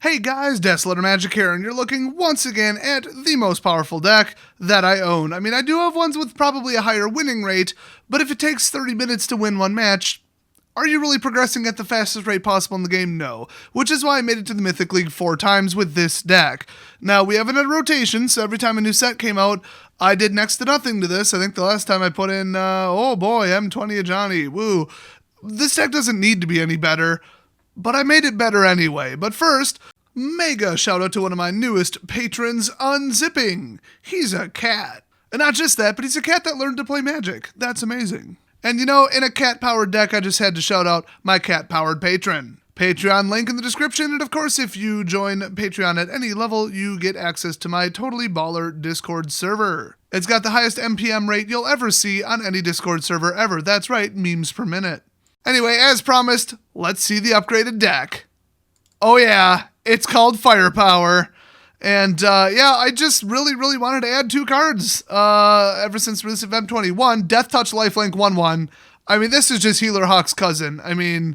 Hey guys, Desolator Magic here, and you're looking once again at the most powerful deck that I own. I mean, I do have ones with probably a higher winning rate, but if it takes 30 minutes to win one match, are you really progressing at the fastest rate possible in the game? No. Which is why I made it to the Mythic League 4 times with this deck. Now, we have it in rotation, so every time a new set came out, I did next to nothing to this. I think the last time I put in, oh boy, M20 Ajani, woo. This deck doesn't need to be any better, but I made it better anyway. But first, mega shout out to one of my newest patrons, Unzipping. He's a cat. And not just that, but he's a cat that learned to play Magic. That's amazing. And you know, in a cat-powered deck, I just had to shout out my cat-powered patron. Patreon link in the description, and of course, if you join Patreon at any level, you get access to my Totally Baller Discord server. It's got the highest MPM rate you'll ever see on any Discord server ever. That's right, memes per minute. Anyway, as promised, let's see the upgraded deck. Oh yeah, it's called Firepower. And yeah, I just really wanted to add 2 cards ever since release of M21. Death Touch Lifelink 1/1. I mean, this is just Healer Hawk's cousin. I mean,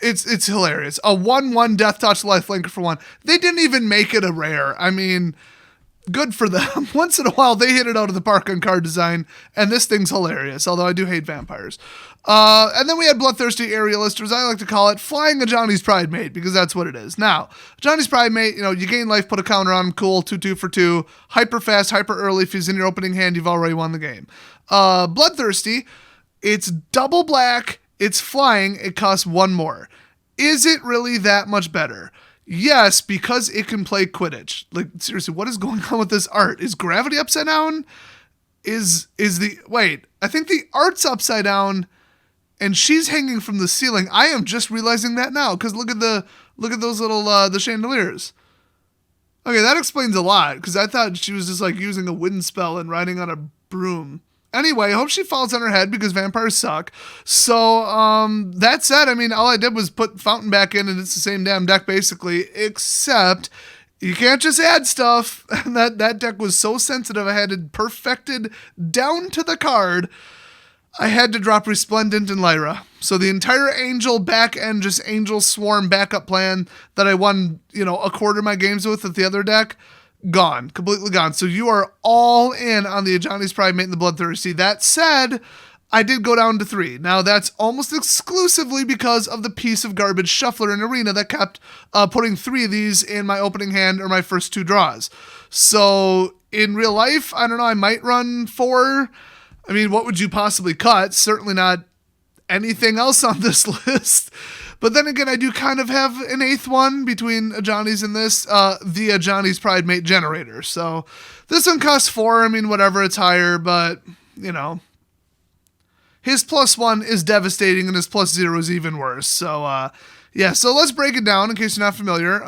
it's hilarious. A 1/1 Death Touch Lifelink for 1. They didn't even make it a rare. I mean, good for them. Once in a while, they hit it out of the park on card design, and this thing's hilarious, although I do hate vampires. And then we had Bloodthirsty Aerialist, or as I like to call it, Flying Ajani's Pridemate, because that's what it is. Now, Ajani's Pridemate, you know, you gain life, put a counter on him, cool, 2/2 for 2, hyper fast, hyper early. If he's in your opening hand, you've already won the game. Bloodthirsty, it's double black, it's flying, it costs 1 more. Is it really that much better? Yes, because it can play Quidditch. Like, seriously, what is going on with this art? Is gravity upside down? Wait, I think the art's upside down, and she's hanging from the ceiling. I am just realizing that now, because look at those little, the chandeliers. Okay, that explains a lot, because I thought she was just, like, using a wind spell and riding on a broom. Anyway, I hope she falls on her head because vampires suck. So, that said, I mean, all I did was put Fountain back in and it's the same damn deck basically, except you can't just add stuff. that deck was so sensitive, I had it perfected down to the card. I had to drop Resplendent and Lyra. So the entire Angel back end, just Angel Swarm backup plan that I won, you know, a quarter of my games with the other deck, gone, completely gone. So you are all in on the Ajani's Pridemate and the Bloodthirsty. That said, I did go down to 3. Now that's almost exclusively because of the piece of garbage Shuffler in Arena that kept putting 3 of these in my opening hand or my first 2 draws. So in real life, I don't know, I might run 4. I mean, what would you possibly cut? Certainly not anything else on this list. But then again, I do kind of have an 8th one between Ajani's and this, the Ajani's Pridemate generator. So this one costs 4. I mean, whatever, it's higher, but, you know, his +1 is devastating and his +0 is even worse. So, yeah, so let's break it down in case you're not familiar.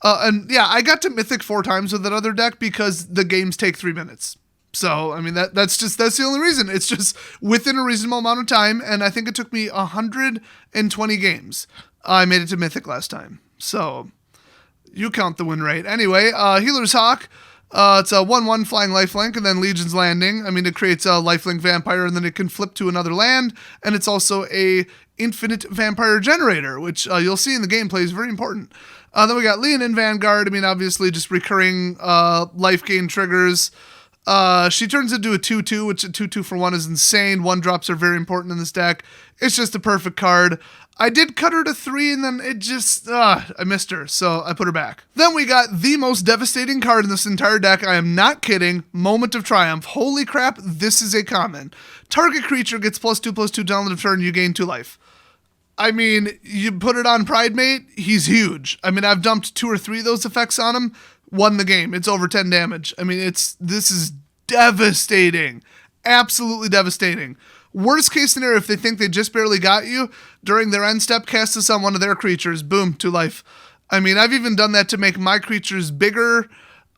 And yeah, I got to Mythic 4 times with that other deck because the games take 3 minutes. So, I mean, that's the only reason. It's just within a reasonable amount of time, and I think it took me 120 games. I made it to Mythic last time. So, you count the win rate. Anyway, Healer's Hawk, it's a 1/1 flying lifelink, and then Legion's Landing. I mean, it creates a lifelink vampire, and then it can flip to another land, and it's also a infinite vampire generator, which you'll see in the gameplay is very important. Then we got Leonin Vanguard. I mean, obviously, just recurring life gain triggers. She turns into a 2/2, which a 2/2 for 1 is insane. 1-drops are very important in this deck. It's just a perfect card. I did cut her to 3, and then it just, I missed her, so I put her back. Then we got the most devastating card in this entire deck. I am not kidding. Moment of Triumph. Holy crap, this is a common. Target creature gets +2/+2 down the turn, you gain 2 life. I mean, you put it on Pridemate, he's huge. I mean, I've dumped 2 or 3 of those effects on him. Won the game. It's over 10 damage. I mean, this is devastating. Absolutely devastating. Worst case scenario, if they think they just barely got you, during their end step, cast this on one of their creatures. Boom, 2 life. I mean, I've even done that to make my creatures bigger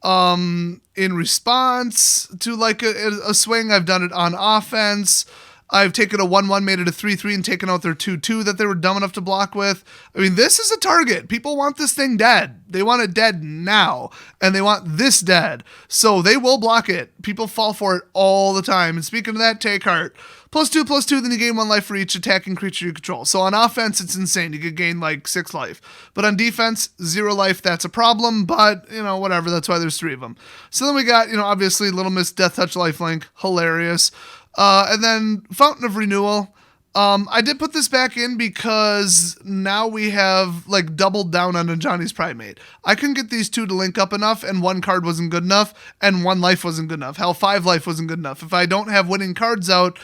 in response to like a swing. I've done it on offense. I've taken a 1-1, made it a 3-3, and taken out their 2-2 that they were dumb enough to block with. I mean, this is a target. People want this thing dead. They want it dead now, and they want this dead. So they will block it. People fall for it all the time. And speaking of that, take heart. +2/+2, then you gain 1 life for each attacking creature you control. So on offense, it's insane. You could gain like 6 life. But on defense, 0 life. That's a problem, but, whatever. That's why there's 3 of them. So then we got, obviously Little Miss Death Touch lifelink. Hilarious. And then Fountain of Renewal. I did put this back in because now we have like doubled down on Ajani's Pridemate. I couldn't get these 2 to link up enough, and 1 card wasn't good enough, and 1 life wasn't good enough. Hell, 5 life wasn't good enough. If I don't have winning cards out,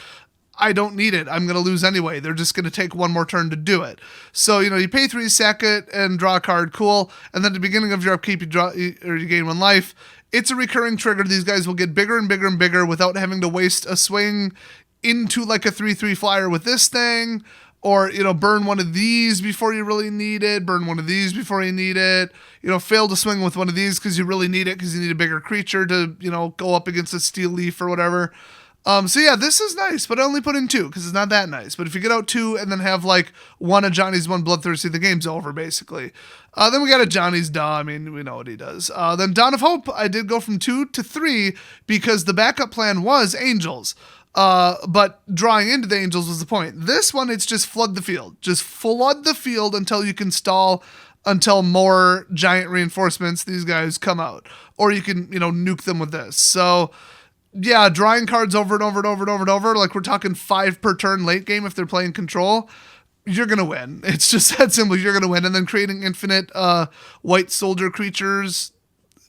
I don't need it. I'm going to lose anyway. They're just going to take 1 more turn to do it. So, you pay 3, sack it, and draw a card. Cool. And then at the beginning of your upkeep, you gain 1 life. It's a recurring trigger. These guys will get bigger and bigger and bigger without having to waste a swing into like a 3/3 flyer with this thing, or, burn one of these before you really need it, burn one of these before you need it, fail to swing with one of these because you really need it because you need a bigger creature to, go up against a steel leaf or whatever. So yeah, this is nice, but I only put in 2 because it's not that nice. But if you get out 2 and then have like 1 Ajani's, 1 Bloodthirsty, the game's over basically. Then we got Ajani's Daw. I mean, we know what he does. Then Dawn of Hope, I did go from 2 to 3 because the backup plan was Angels. But drawing into the Angels was the point. This one, it's just flood the field. Just flood the field until you can stall until more giant reinforcements, these guys, come out. Or you can, nuke them with this. So, yeah, drawing cards over and over and over and over and over, like we're talking 5 per turn late game if they're playing control, you're going to win. It's just that simple. You're going to win. And then creating infinite white soldier creatures.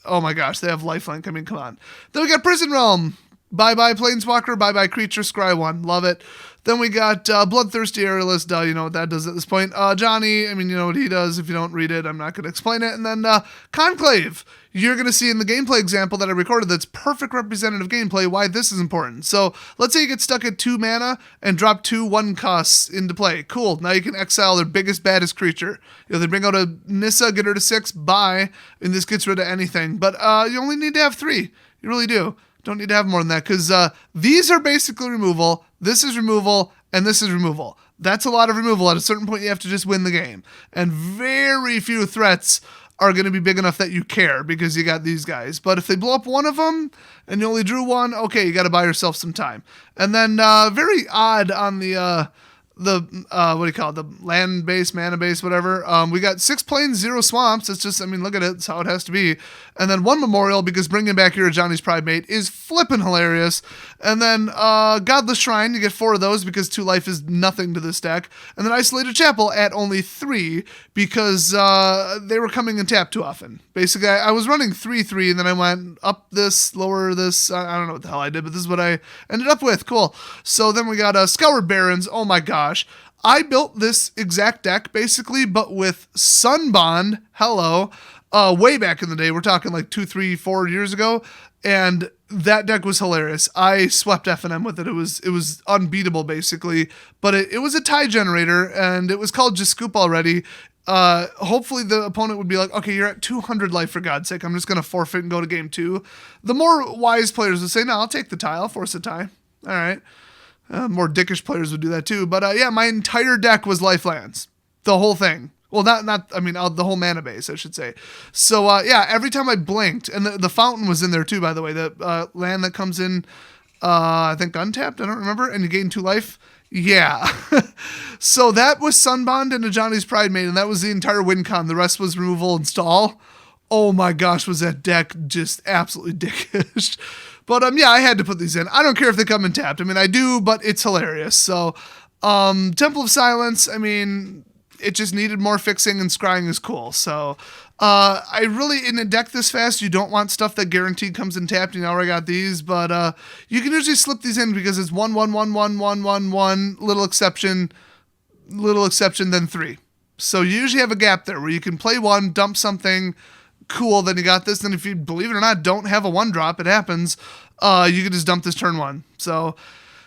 Oh my gosh, they have lifelink. I mean, come on. Then we got Prison Realm. Bye-bye Planeswalker, bye-bye Creature, scry 1. Love it. Then we got Bloodthirsty Aerialist. You know what that does at this point. Ajani, I mean, you know what he does. If you don't read it, I'm not going to explain it. And then Conclave. You're going to see in the gameplay example that I recorded that's perfect representative gameplay why this is important. So let's say you get stuck at 2 mana and drop 2 1 costs into play. Cool. Now you can exile their biggest, baddest creature. They bring out a Nissa, get her to 6, bye, and this gets rid of anything. But you only need to have 3. You really do. Don't need to have more than that because these are basically removal. This is removal, and this is removal. That's a lot of removal. At a certain point, you have to just win the game. And very few threats are going to be big enough that you care because you got these guys. But if they blow up one of them and you only drew 1, okay, you got to buy yourself some time. And then very odd on the what do you call it? The land base, mana base, whatever. We got 6 plains, 0 swamps. It's just, I mean, look at it. It's how it has to be. And then 1 memorial because bringing back your Ajani's Pridemate is flippin' hilarious. And then Godless Shrine, you get 4 of those because 2 life is nothing to this deck. And then Isolated Chapel at only 3 because they were coming in tap too often. Basically, I was running 3/3 and then I went up this, lower this. I don't know what the hell I did, but this is what I ended up with. Cool. So then we got Scoured Barrens. Oh my gosh. I built this exact deck basically, but with Sunbond. Hello. Way back in the day. We're talking like 2, 3, 4 years ago. And that deck was hilarious. I swept F&M with it. It was unbeatable basically, but it was a tie generator and it was called Just Scoop already. Hopefully the opponent would be like, okay, you're at 200 life for God's sake. I'm just going to forfeit and go to game 2. The more wise players would say, no, I'll take the tie. I'll force a tie. All right. More dickish players would do that too. But yeah, my entire deck was lifelands. The whole thing. Well, the whole mana base, I should say. So yeah, every time I blinked, and the fountain was in there too, by the way, the land that comes in, I think untapped, I don't remember, and you gain 2 life. Yeah. So that was Sunbond and Ajani's Pridemate, and that was the entire win con. The rest was removal and stall. Oh my gosh, was that deck just absolutely dickish. But yeah, I had to put these in. I don't care if they come in tapped. I mean, I do, but it's hilarious. So Temple of Silence, I mean, it just needed more fixing, and scrying is cool. So I really, in a deck this fast, you don't want stuff that guaranteed comes in tapped. You know, I got these, but you can usually slip these in because it's 1, 1, 1, 1, 1, 1, 1, little exception, then 3. So you usually have a gap there where you can play 1, dump something, cool, then you got this. Then if you, believe it or not, don't have a 1-drop, it happens, you can just dump this turn 1. So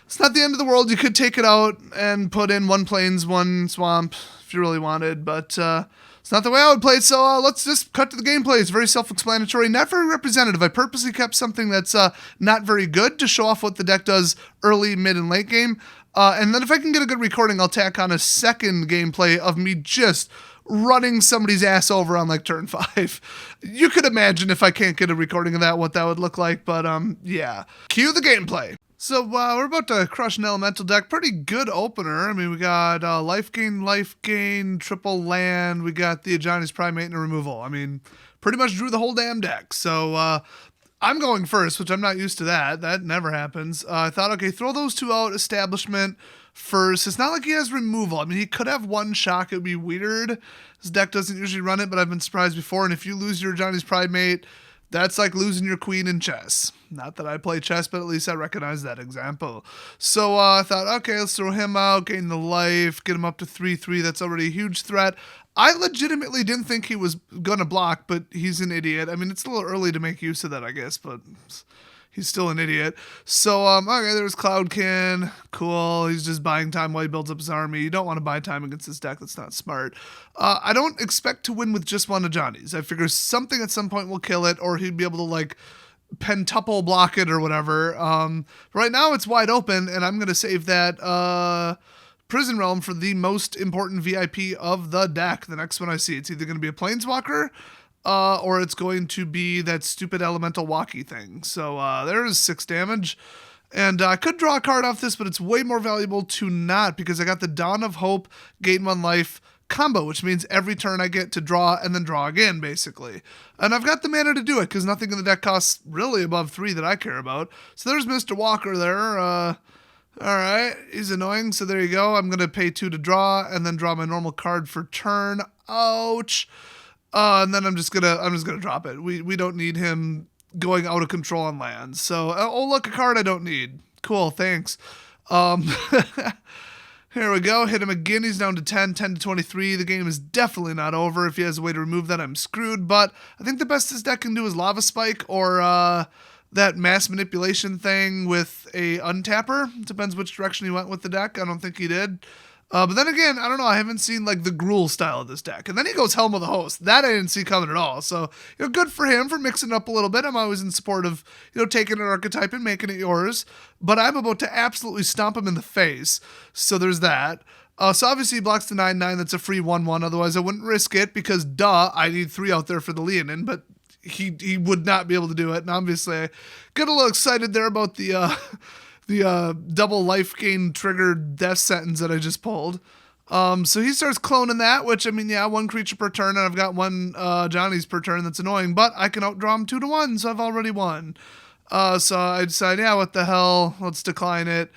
it's not the end of the world. You could take it out and put in 1 plains, 1 swamp if you really wanted, but it's not the way I would play it. So let's just cut to the gameplay. It's very self-explanatory, not very representative. I purposely kept something that's not very good to show off what the deck does early, mid, and late game. And then if I can get a good recording, I'll tack on a second gameplay of me just running somebody's ass over on like turn 5. You could imagine if I can't get a recording of that, what that would look like. But yeah, cue the gameplay. So we're about to crush an elemental deck. Pretty good opener. I mean, we got life gain, triple land. We got the Ajani's Pridemate and a removal. I mean, pretty much drew the whole damn deck. So I'm going first, which I'm not used to that. That never happens. I thought, okay, throw those two out, establishment first. It's not like he has removal. I mean, he could have one shock. It would be weird. His deck doesn't usually run it, but I've been surprised before. And if you lose your Ajani's Pridemate, that's like losing your queen in chess. Not that I play chess, but at least I recognize that example. So I thought, okay, let's throw him out, gain the life, get him up to 3/3. That's already a huge threat. I legitimately didn't think he was going to block, but he's an idiot. I mean, it's a little early to make use of that, I guess, but he's still an idiot. So, okay, there's Cloudkin. Cool. He's just buying time while he builds up his army. You don't want to buy time against this deck. That's not smart. I don't expect to win with just one Ajani's. I figure something at some point will kill it, or he'd be able to, like, pentuple block it or whatever. Right now it's wide open, and I'm going to save that Prison Realm for the most important VIP of the deck. The next one I see, it's either going to be a Planeswalker, or it's going to be that stupid elemental walkie thing. So there's 6 damage. And I could draw a card off this, but it's way more valuable to not, because I got the Dawn of Hope, gain 1 life combo, which means every turn I get to draw and then draw again, basically. And I've got the mana to do it, because nothing in the deck costs really above 3 that I care about. So there's Mr. Walker there. Alright, he's annoying, so there you go. I'm going to pay 2 to draw, and then draw my normal card for turn. Ouch! And then I'm just gonna drop it. We don't need him going out of control on lands. So, oh look, a card I don't need. Cool, thanks. Here we go. Hit him again. He's down to 10 to 23. The game is definitely not over. If he has a way to remove that, I'm screwed. But I think the best this deck can do is Lava Spike or that mass manipulation thing with a untapper. Depends which direction he went with the deck. I don't think he did. But then again, I don't know. I haven't seen like the Gruul style of this deck. And then he goes Helm of the Host. That I didn't see coming at all. So, good for him for mixing it up a little bit. I'm always in support of, taking an archetype and making it yours. But I'm about to absolutely stomp him in the face. So there's that. So obviously he blocks the 9/9. That's a free 1/1. Otherwise I wouldn't risk it because, I need 3 out there for the Leonin. But he would not be able to do it. And obviously I got a little excited there about the double life gain triggered death sentence that I just pulled. So he starts cloning that, which, 1 creature per turn, and I've got 1 Ajani's per turn. That's annoying, but I can outdraw him 2-1, so I've already won. So I decide, what the hell, let's decline it.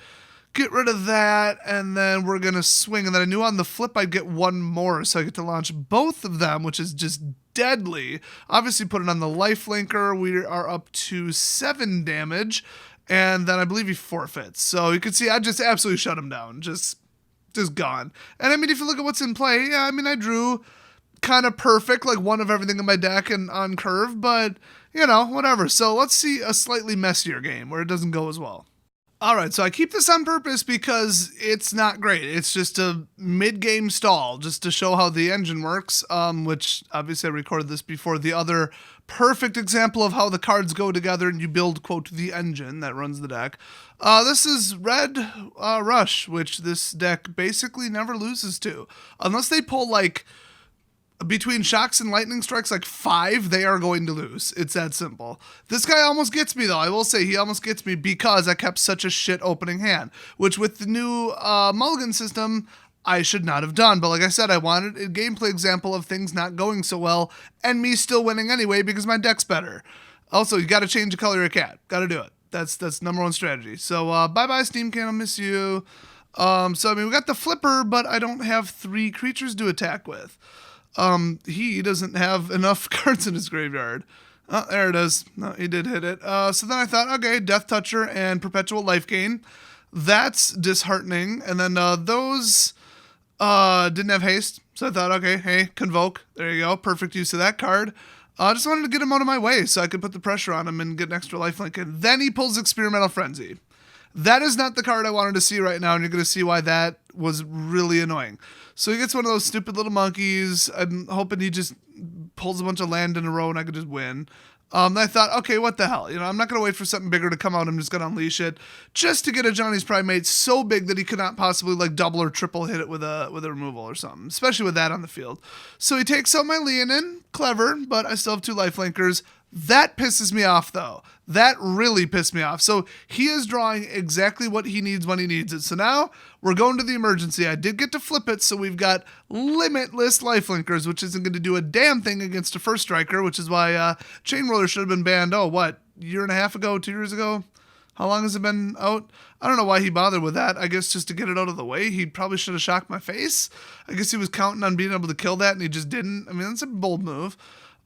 Get rid of that, and then we're going to swing. And then I knew on the flip I'd get 1 more, so I get to launch both of them, which is just deadly. Obviously put it on the lifelinker. We are up to 7 damage. And then I believe he forfeits. So you can see I just absolutely shut him down. Just gone. And if you look at what's in play, I drew kind of perfect, like 1 of everything in my deck and on curve, but, whatever. So let's see a slightly messier game where it doesn't go as well. All right, so I keep this on purpose because it's not great. It's just a mid-game stall just to show how the engine works, which obviously I recorded this before the other perfect example of how the cards go together and you build, quote, the engine that runs the deck. This is Red Rush, which this deck basically never loses to. Unless they pull, like, between shocks and lightning strikes, like 5, they are going to lose. It's that simple. This guy almost gets me, though. I will say he almost gets me because I kept such a shit opening hand, which with the new mulligan system, I should not have done. But like I said, I wanted a gameplay example of things not going so well and me still winning anyway because my deck's better. Also, you got to change the color of your cat. Got to do it. That's number 1 strategy. So bye-bye, Steam Can. I'll miss you. So, we got the Flipper, but I don't have 3 creatures to attack with. He doesn't have enough cards in his graveyard. Oh, there it is. No, he did hit it. So then I thought, okay, Death Toucher and Perpetual Life Gain. That's disheartening. And then those didn't have haste. So I thought, okay, hey, Convoke. There you go. Perfect use of that card. I just wanted to get him out of my way so I could put the pressure on him and get an extra lifelink. And then he pulls Experimental Frenzy. That is not the card I wanted to see right now, and you're going to see why that was really annoying. So he gets one of those stupid little monkeys. I'm hoping he just pulls a bunch of land in a row and I could just win. I thought, okay, what the hell? You know, I'm not going to wait for something bigger to come out. I'm just going to unleash it just to get Ajani's Pridemate so big that he could not possibly like double or triple hit it with a removal or something, especially with that on the field. So he takes out my Leonin. Clever, but I still have 2 lifelinkers. That pisses me off, though. That really pissed me off. So he is drawing exactly what he needs when he needs it. So now we're going to the emergency. I did get to flip it, so we've got limitless lifelinkers, which isn't going to do a damn thing against a first striker, which is why Chain Roller should have been banned, year and a half ago, 2 years ago? How long has it been out? I don't know why he bothered with that. I guess just to get it out of the way. He probably should have shocked my face. I guess he was counting on being able to kill that, and he just didn't. I mean, that's a bold move.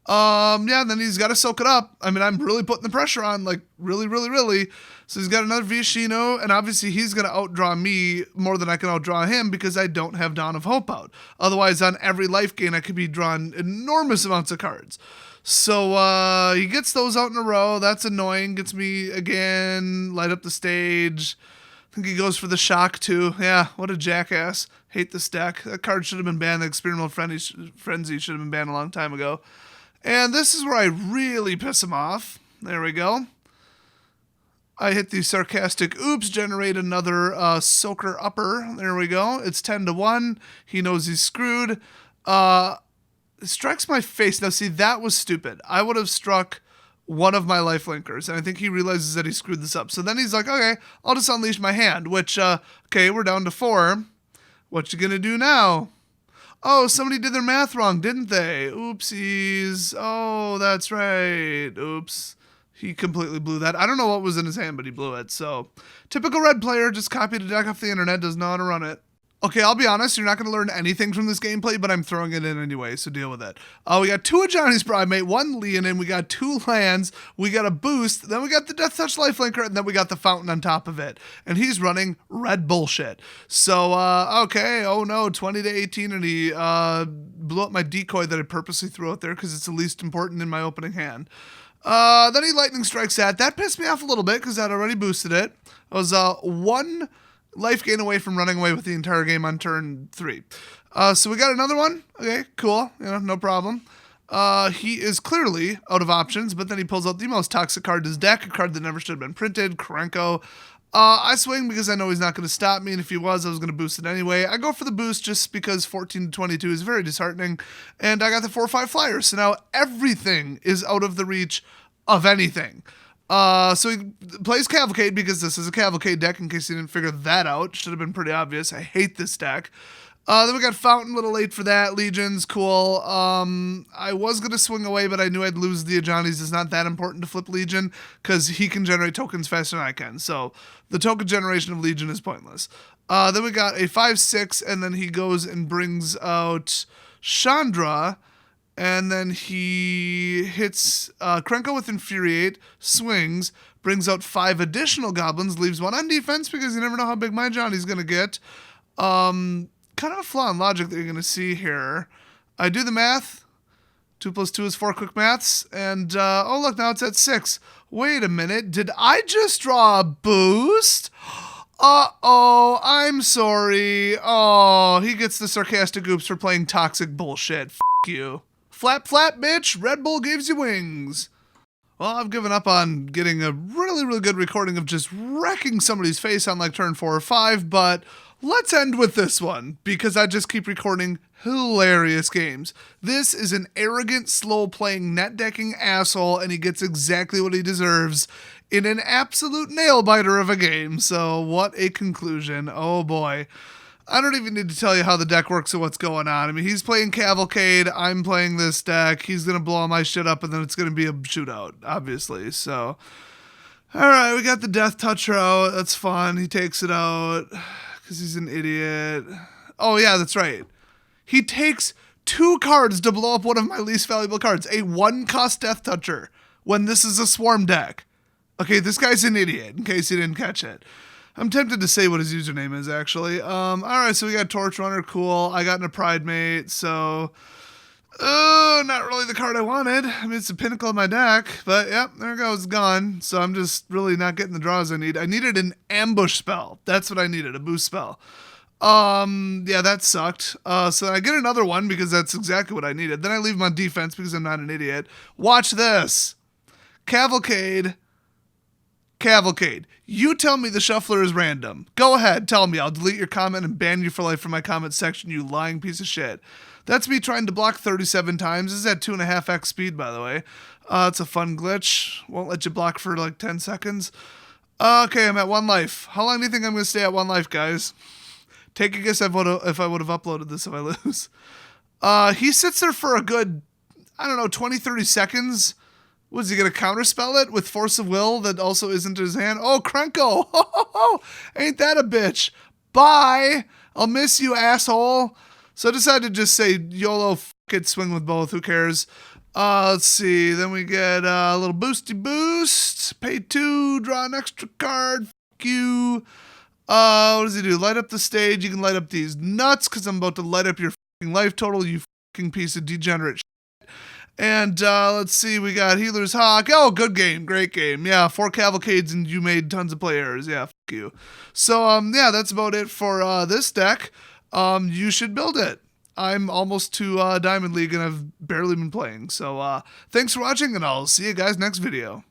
Yeah, then he's got to soak it up. I mean, I'm really putting the pressure on, like, really, really, really. So he's got another Viashino, and obviously he's going to outdraw me more than I can outdraw him because I don't have Dawn of Hope out. Otherwise, on every life gain, I could be drawing enormous amounts of cards. So he gets those out in a row. That's annoying. Gets me again, light up the stage. I think he goes for the shock, too. Yeah, what a jackass. Hate this deck. That card should have been banned. The Experimental Frenzy should have been banned a long time ago. And this is where I really piss him off. There we go. I hit the sarcastic oops, generate another soaker upper. There we go. It's 10-1. He knows he's screwed. It strikes my face. Now, see, that was stupid. I would have struck one of my lifelinkers, and I think he realizes that he screwed this up. So then he's like, okay, I'll just unleash my hand, which, okay, we're down to 4. What you gonna do now? Oh, somebody did their math wrong, didn't they? Oopsies. Oh, that's right. Oops. He completely blew that. I don't know what was in his hand, but he blew it. So, typical red player, just copied a deck off the internet, doesn't know how to run it. Okay, I'll be honest, you're not going to learn anything from this gameplay, but I'm throwing it in anyway, so deal with it. We got 2 Ajani's Pridemate, 1 Leonin, we got 2 lands, we got a boost, then we got the Death Touch Lifelinker, and then we got the Fountain on top of it. And he's running red bullshit. So, okay, oh no, 20-18, and he blew up my decoy that I purposely threw out there because it's the least important in my opening hand. Then he lightning strikes that. That pissed me off a little bit because I'd already boosted it. I was 1 life gain away from running away with the entire game on turn 3. So we got another one. Okay, cool. No problem. He is clearly out of options, but then he pulls out the most toxic card in his deck, a card that never should have been printed, Krenko. I swing because I know he's not going to stop me, and if he was, I was going to boost it anyway. I go for the boost just because 14-22 is very disheartening, and I got the 4/5 flyer, so now everything is out of the reach of anything. So he plays Cavalcade because this is a Cavalcade deck, in case you didn't figure that out. Should have been pretty obvious. I hate this deck. Then we got Fountain, a little late for that. Legions, cool. I was going to swing away, but I knew I'd lose the Ajani's. It's not that important to flip Legion, because he can generate tokens faster than I can. So the token generation of Legion is pointless. Then we got a 5/6, and then he goes and brings out Chandra. And then he hits Krenko with Infuriate, swings, brings out 5 additional goblins, leaves 1 on defense because you never know how big my Ajani's going to get. Kind of a flaw in logic that you're going to see here. I do the math. 2 + 2 is 4 quick maths. And, oh, look, now it's at 6. Wait a minute. Did I just draw a boost? Uh-oh, I'm sorry. Oh, he gets the sarcastic oops for playing toxic bullshit. F*** you. Flap, flap, bitch. Red Bull gives you wings. Well, I've given up on getting a really, really good recording of just wrecking somebody's face on like turn 4 or 5, but let's end with this one, because I just keep recording hilarious games. This is an arrogant, slow-playing, net-decking asshole, and he gets exactly what he deserves in an absolute nail-biter of a game. So, what a conclusion. Oh, boy. I don't even need to tell you how the deck works and what's going on. I mean, he's playing Cavalcade, I'm playing this deck, he's going to blow all my shit up, and then it's going to be a shootout, obviously. So, alright, we got the Death Toucher out, that's fun, he takes it out, because he's an idiot. Oh yeah, that's right. He takes 2 cards to blow up one of my least valuable cards, a 1-cost Death Toucher, when this is a Swarm deck. Okay, this guy's an idiot, in case you didn't catch it. I'm tempted to say what his username is, actually. Alright, so we got Torch Runner, cool. I got in a Pridemate, so... not really the card I wanted. I mean, it's the pinnacle of my deck, but yep, there it goes, gone. So I'm just really not getting the draws I need. I needed an ambush spell. That's what I needed, a boost spell. Yeah, that sucked. So I get another one because that's exactly what I needed. Then I leave him on defense because I'm not an idiot. Watch this. Cavalcade. Cavalcade. You tell me the shuffler is random. Go ahead, tell me. I'll delete your comment and ban you for life from my comment section, you lying piece of shit. That's me trying to block 37 times. This is at 2.5x speed, by the way. It's a fun glitch. Won't let you block for like 10 seconds. Okay, I'm at 1 life. How long do you think I'm going to stay at 1 life, guys? Take a guess if I would have uploaded this if I lose. He sits there for a good, I don't know, 20, 30 seconds. Was he going to counterspell it with Force of Will that also isn't in his hand? Oh, Krenko! Ain't that a bitch? Bye! I'll miss you, asshole. So I decided to just say, YOLO, f it, swing with both, who cares? Let's see, then we get a little boosty boost, pay 2, draw an extra card, f you. What does he do? Light up the stage, you can light up these nuts, because I'm about to light up your f***ing life total, you f***ing piece of degenerate shit. And let's see, we got Healer's Hawk. Oh, good game, great game. Yeah, 4 cavalcades and you made tons of play errors. Yeah, f you. So, yeah, that's about it for this deck. You should build it. I'm almost to Diamond League and I've barely been playing. So thanks for watching and I'll see you guys next video.